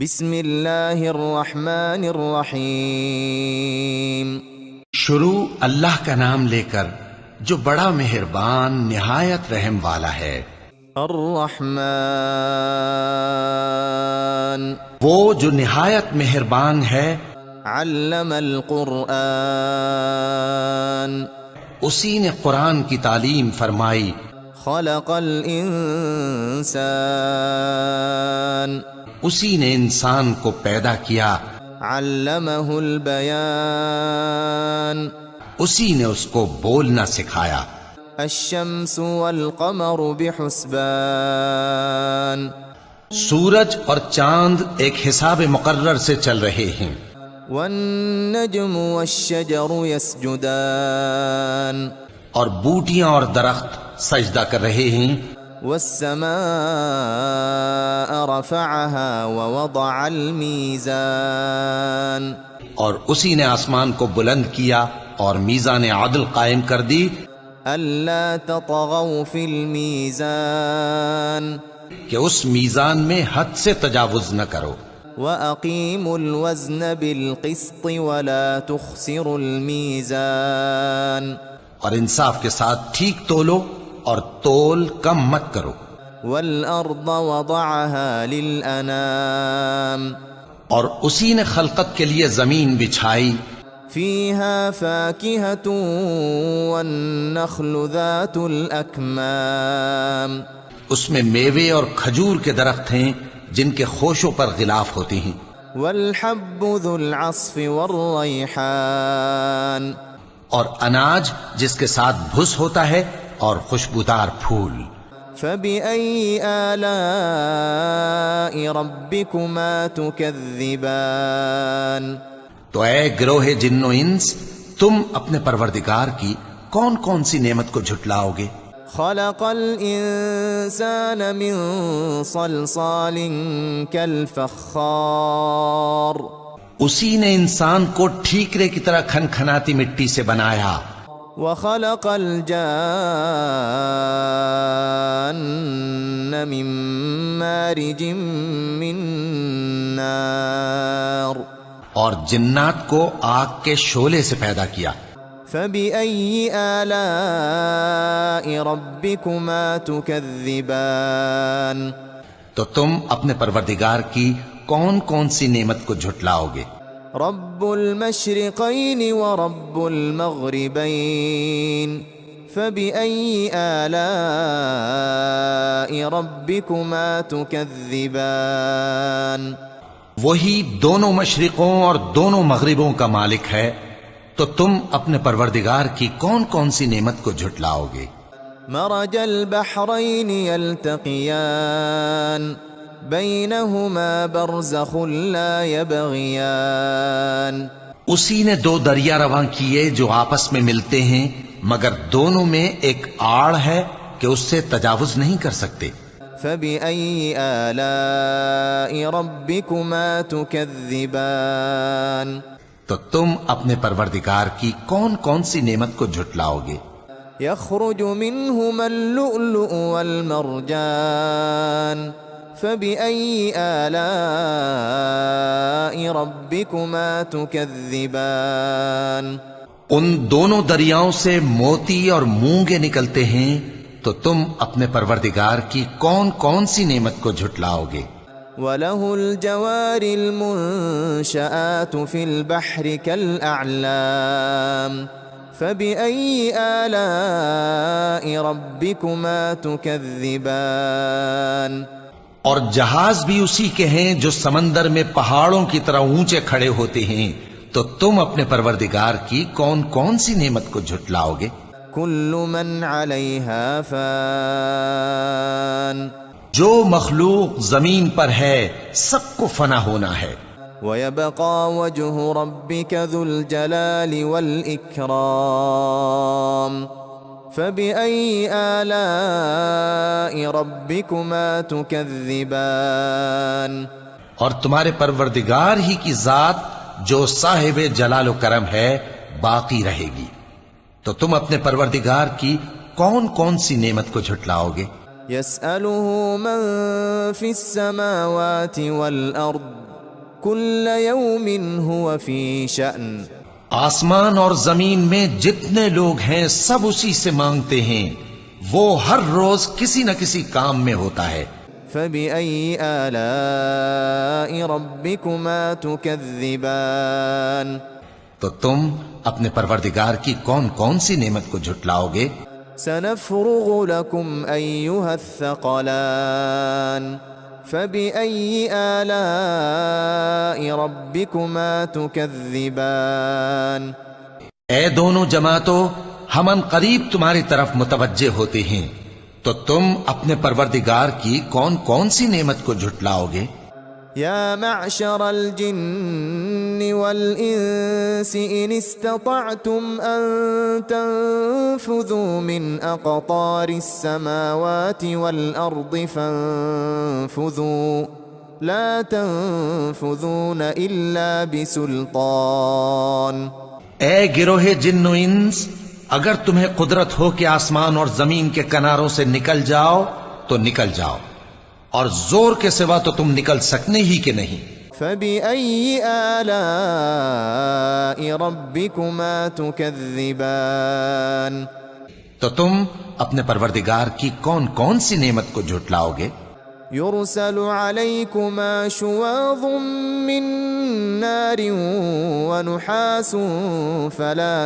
بسم اللہ الرحمن الرحیم۔ شروع اللہ کا نام لے کر جو بڑا مہربان نہایت رحم والا ہے۔ الرحمن، وہ جو نہایت مہربان ہے۔ علم القرآن، اسی نے قرآن کی تعلیم فرمائی۔ خلق الانسان، اسی نے انسان کو پیدا کیا۔ علمہ البیان، اسی نے اس کو بولنا سکھایا۔ الشمس والقمر بحسبان، سورج اور چاند ایک حساب مقرر سے چل رہے ہیں۔ والنجم والشجر يسجدان، اور بوٹیاں اور درخت سجدہ کر رہے ہیں۔ والسماء رفعها ووضع الميزان، اور اسی نے آسمان کو بلند کیا اور میزان عدل قائم کر دی۔ ألا تطغوا في الميزان، کہ اس میزان میں حد سے تجاوز نہ کرو۔ وأقيموا الوزن بالقسط ولا تخسروا الميزان، اور انصاف کے ساتھ ٹھیک تولو اور تول کم مت کرو۔ والأرض وضعها للأنام، اور اسی نے خلقت کے لیے زمین بچھائی۔ فيها فاكهة والنخل ذات الأكمام، اس میں میوے اور کھجور کے درخت ہیں جن کے خوشوں پر غلاف ہوتے ہیں۔ والحب ذو العصف والريحان، اور اناج جس کے ساتھ بھس ہوتا ہے اور خوشبودار پھول۔ فبأي آلاء ربكما تكذبان، تو اے گروہ جن و انس، تم اپنے پروردگار کی کون کون سی نعمت کو جھٹلاؤ گے؟ خلق الإنسان من صلصال كالفخار، اسی نے انسان کو ٹھیکرے کی طرح کھنکھناتی مٹی سے بنایا۔ وخلق الجان من مارج من نار، اور جنات کو آگ کے شعلے سے پیدا کیا۔ فبأي آلاء ربكما تكذبان، تو تم اپنے پروردگار کی کون کون سی نعمت کو جھٹلاؤ گے؟ رب المشرقين ورب المغربين، فبأي آلاء ربكما تكذبان، وہی دونوں مشرقوں اور دونوں مغربوں کا مالک ہے، تو تم اپنے پروردگار کی کون کون سی نعمت کو جھٹلاؤ گے؟ مرج البحرين يلتقيان، بينهما برزخ لا يبغيان، اسی نے دو دریا رواں کیے جو آپس میں ملتے ہیں، مگر دونوں میں ایک آڑ ہے کہ اس سے تجاوز نہیں کر سکتے۔ فبأي آلاء ربكما تكذبان، تو تم اپنے پروردگار کی کون کون سی نعمت کو جھٹلاؤ گے؟ يخرج منهما اللؤلؤ والمرجان، فبأي آلاء ربكما تكذبان، ان دونوں دریاؤں سے موتی اور مونگے نکلتے ہیں، تو تم اپنے پروردگار کی کون کون سی نعمت کو جھٹلاؤ گے؟ وله الجوار المنشآت في البحر كالأعلام، فبأي آلاء ربكما تكذبان، اور جہاز بھی اسی کے ہیں جو سمندر میں پہاڑوں کی طرح اونچے کھڑے ہوتے ہیں، تو تم اپنے پروردگار کی کون کون سی نعمت کو جھٹلاؤ گے؟ كل من عليها فان، جو مخلوق زمین پر ہے سب کو فنا ہونا ہے۔ ويبقى وجه ربك ذو الجلال والإكرام، فبأي آلاء ربكما تكذبان، اور تمہارے پروردگار ہی کی ذات جو صاحب جلال و کرم ہے باقی رہے گی، تو تم اپنے پروردگار کی کون کون سی نعمت کو جھٹلاؤ گے؟ يسأله من في السماوات والأرض كل يوم هو في شأن آسمان اور زمین میں جتنے لوگ ہیں سب اسی سے مانگتے ہیں، وہ ہر روز کسی نہ کسی کام میں ہوتا ہے۔ فبأي آلاء ربكما تكذبان تو تم اپنے پروردگار کی کون کون سی نعمت کو جھٹلاؤ گے؟ سنفرغ لكم أيها الثقلان فبأي آلاء ربكما تكذبان اے دونوں جماعتوں، ہم ان قریب تمہاری طرف متوجہ ہوتے ہیں، تو تم اپنے پروردگار کی کون کون سی نعمت کو جھٹلاؤ گے؟ يا معشر الجن والإنس إن استطعتم أن تنفذوا من أقطار السماوات والأرض فانفذوا لا تنفذون إلا بسلطان اے گروہ جن و انس، اگر تمہیں قدرت ہو کہ آسمان اور زمین کے کناروں سے نکل جاؤ تو نکل جاؤ، اور زور کے سوا تو تم نکل سکنے ہی کہ نہیں۔ فبأي آلاء ربكما تكذبان تو تم اپنے پروردگار کی کون کون سی نعمت کو جھٹلاؤ گے؟ يرسل عليكما شواظ من نار ونحاس فلا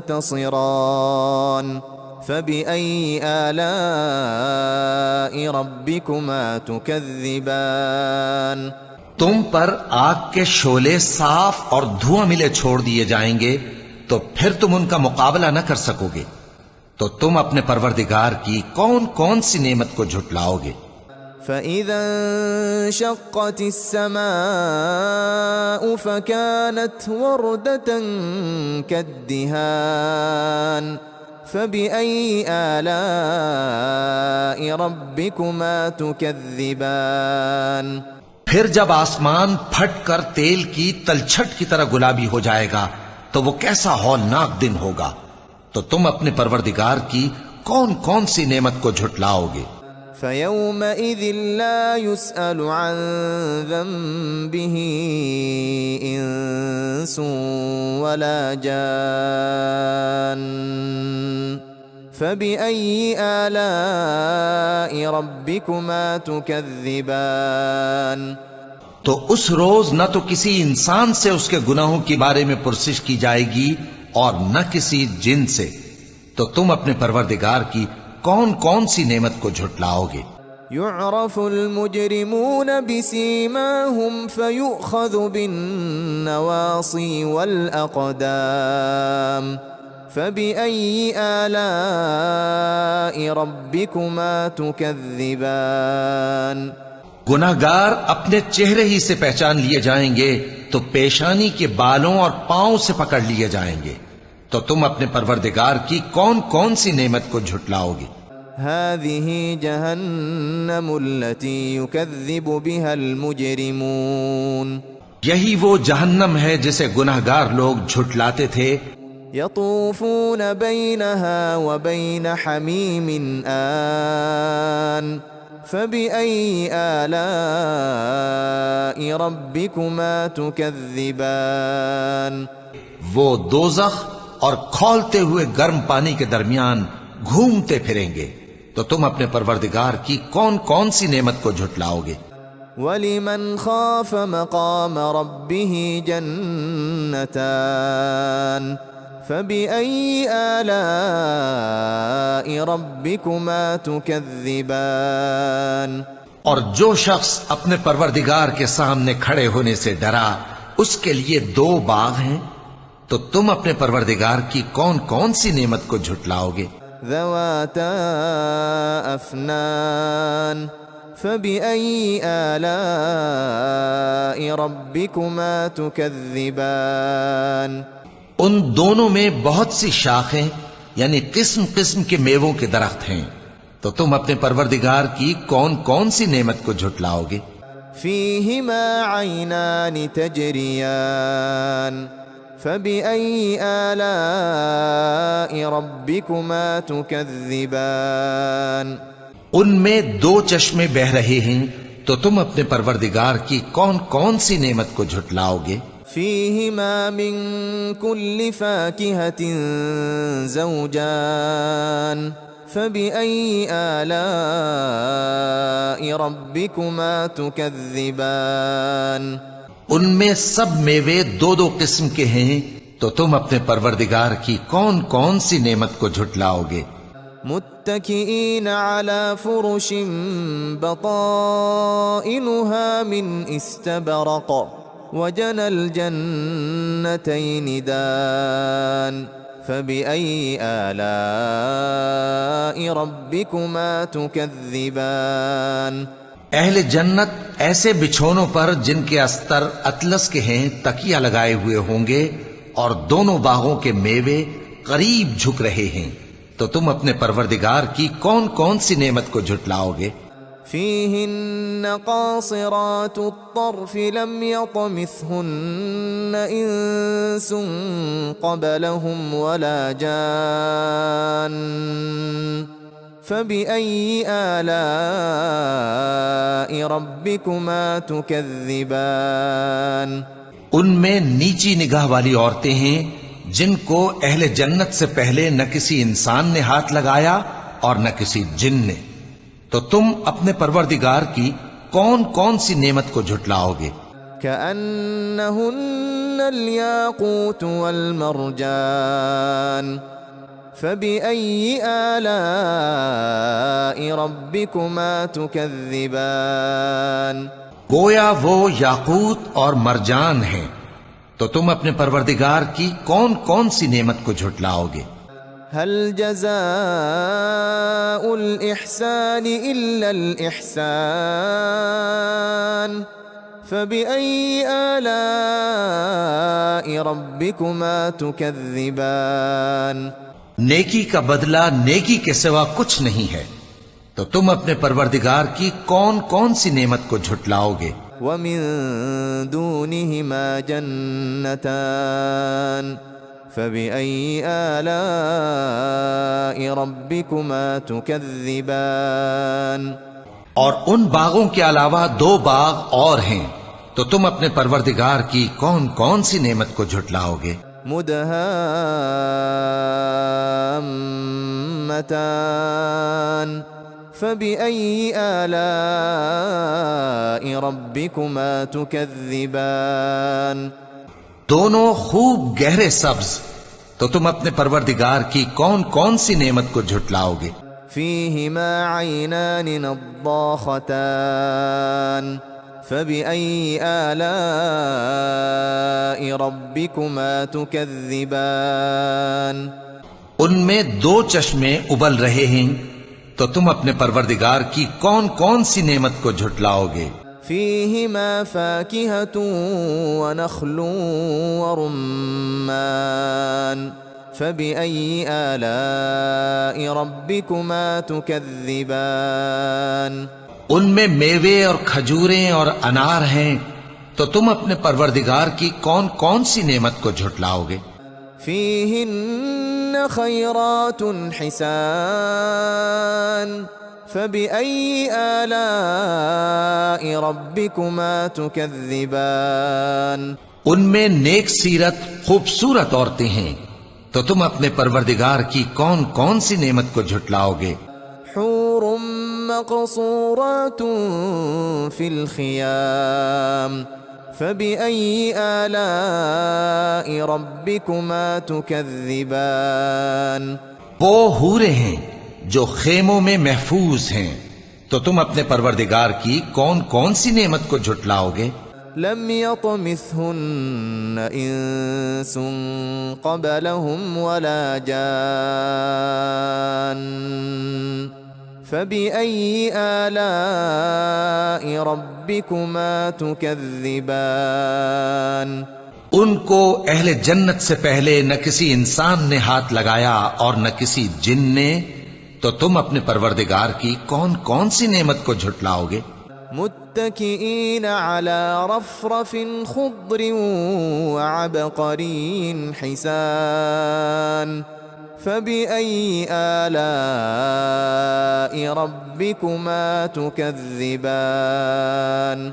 تنتصران فبأي آلاء ربكما تكذبان تم پر آگ کے شعلے صاف اور دھواں ملے چھوڑ دیے جائیں گے، تو پھر تم ان کا مقابلہ نہ کر سکو گے، تو تم اپنے پروردگار کی کون کون سی نعمت کو جھٹلاؤ گے؟ فإذا انشقت السماء فكانت وردة كالدهان فبأي آلاء ربكما تكذبان پھر جب آسمان پھٹ کر تیل کی تلچھٹ کی طرح گلابی ہو جائے گا تو وہ کیسا ہولناک دن ہوگا، تو تم اپنے پروردگار کی کون کون سی نعمت کو جھٹلاؤ گے؟ فيومئذ لا يسأل عن ذنبه إنس ولا جان فبأي آلاء ربكما تكذبان تو اس روز نہ تو کسی انسان سے اس کے گناہوں کے بارے میں پرسش کی جائے گی اور نہ کسی جن سے، تو تم اپنے پروردگار کی کون کون سی نعمت کو جھٹلاؤ گے؟ يعرف المجرمون بسيماهم فيؤخذ بالنواصي والأقدام فبأي آلاء ربكما تكذبان گناہگار اپنے چہرے ہی سے پہچان لیے جائیں گے تو پیشانی کے بالوں اور پاؤں سے پکڑ لیے جائیں گے، تو تم اپنے پروردگار کی کون کون سی نعمت کو جھٹلاؤ گے؟ هذه جهنم التي يكذب بها المجرمون یہی وہ جہنم ہے جسے گناہگار لوگ جھٹلاتے تھے۔ يطوفون بينها وبين حميم آن فبأي آلاء ربكما تكذبان وہ دوزخ اور کھولتے ہوئے گرم پانی کے درمیان گھومتے پھریں گے، تو تم اپنے پروردگار کی کون کون سی نعمت کو جھٹلاؤ گے؟ وَلِمَنْ خَافَ مَقَامَ رَبِّهِ جَنَّتَانِ فَبِأَيِّ آلَاءِ رَبِّكُمَا تُكَذِّبَانِ اور جو شخص اپنے پروردگار کے سامنے کھڑے ہونے سے ڈرا، اس کے لیے دو باغ ہیں، تو تم اپنے پروردگار کی کون کون سی نعمت کو جھٹلاؤ گے؟ ذواتا افنان فبأي آلاء ربكما تكذبان ان دونوں میں بہت سی شاخیں یعنی قسم قسم کے میووں کے درخت ہیں، تو تم اپنے پروردگار کی کون کون سی نعمت کو جھٹلاؤ گے؟ فيهما عينان تجريان فبأي آلاء ربكما تكذبان ان میں دو چشمے بہ رہے ہیں، تو تم اپنے پروردگار کی کون کون سی نعمت کو جھٹلاؤ گے؟ فيهما من كل فاكهة زوجان فبأي آلاء ربكما تكذبان ان میں سب میوے دو دو قسم کے ہیں، تو تم اپنے پروردگار کی کون کون سی نعمت کو جھٹلاؤ گے؟ متكئين على فرش بطائنها من استبرق وجنى الجنتين دان فبأي آلاء ربكما تكذبان اہل جنت ایسے بچھونوں پر جن کے استر اطلس کے ہیں تکیہ لگائے ہوئے ہوں گے، اور دونوں باغوں کے میوے قریب جھک رہے ہیں، تو تم اپنے پروردگار کی کون کون سی نعمت کو جھٹلاؤ گے؟ فيهن قاصرات الطرف لم يطمثهن إنس قبلهم ولا جان فبأي آلاء ربكما تكذبان ان میں نیچی نگاہ والی عورتیں ہیں جن کو اہل جنت سے پہلے نہ کسی انسان نے ہاتھ لگایا اور نہ کسی جن نے، تو تم اپنے پروردگار کی کون کون سی نعمت کو جھٹلاؤ گے؟ كأنهن الياقوت والمرجان فبأي آلاء ربكما تكذبان گویا وہ یاقوت اور مرجان ہیں، تو تم اپنے پروردگار کی کون کون سی نعمت کو جھٹلاؤ گے؟ هل جزاء الإحسان إلا الإحسان فبأي آلاء ربكما تكذبان نیکی کا بدلہ نیکی کے سوا کچھ نہیں ہے، تو تم اپنے پروردگار کی کون کون سی نعمت کو جھٹلاؤ گے؟ ومن دونهما جنتان فبأي آلاء ربكما تكذبان اور ان باغوں کے علاوہ دو باغ اور ہیں، تو تم اپنے پروردگار کی کون کون سی نعمت کو جھٹلاؤ گے؟ مدهامتان فبأي آلاء ربكما تكذبان دونوں خوب گہرے سبز، تو تم اپنے پروردگار کی کون کون سی نعمت کو جھٹلاؤ گے؟ فيهما عينان نضاختان فبأي آلاء ربكما تكذبان ان میں دو چشمے ابل رہے ہیں، تو تم اپنے پروردگار کی کون کون سی نعمت کو جھٹلاؤ گے؟ فيهما فاكهة ونخل ورمان فبأي آلاء ربكما تكذبان ان میں میوے اور کھجوریں اور انار ہیں، تو تم اپنے پروردگار کی کون کون سی نعمت کو جھٹلاؤ گے؟ فيهن خيرات حسان فبأي آلاء ربكما تكذبان ان میں نیک سیرت خوبصورت عورتیں ہیں، تو تم اپنے پروردگار کی کون کون سی نعمت کو جھٹلاؤ گے؟ حور مقصورات في الخيام فبأي آلاء ربكما تكذبان وہ حوریں ہیں جو خیموں میں محفوظ ہیں، تو تم اپنے پروردگار کی کون کون سی نعمت کو جھٹلاؤ گے؟ لم يطمثهن إنس قبلهم ولا جان فبأي آلاء ربكما تكذبان ان کو اہل جنت سے پہلے نہ کسی انسان نے ہاتھ لگایا اور نہ کسی جن نے، تو تم اپنے پروردگار کی کون کون سی نعمت کو جھٹلاؤ گے؟ متكئين على رفرف خضر وعبقري حسان فبأي آلاء ربكما تكذبان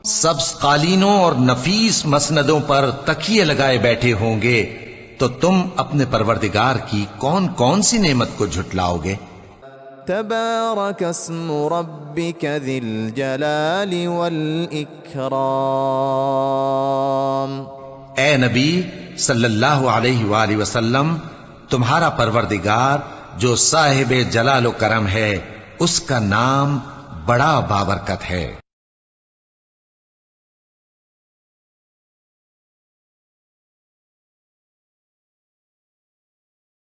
سبز قالینوں اور نفیس مسندوں پر تکیے لگائے بیٹھے ہوں گے، تو تم اپنے پروردگار کی کون کون سی نعمت کو جھٹلاؤ گے؟ تبارك اسم ربك ذي الجلال والإكرام۔ اے نبی صلی اللہ علیہ وآلہ وسلم، تمہارا پروردگار جو صاحب جلال و کرم ہے، اس کا نام بڑا بابرکت ہے۔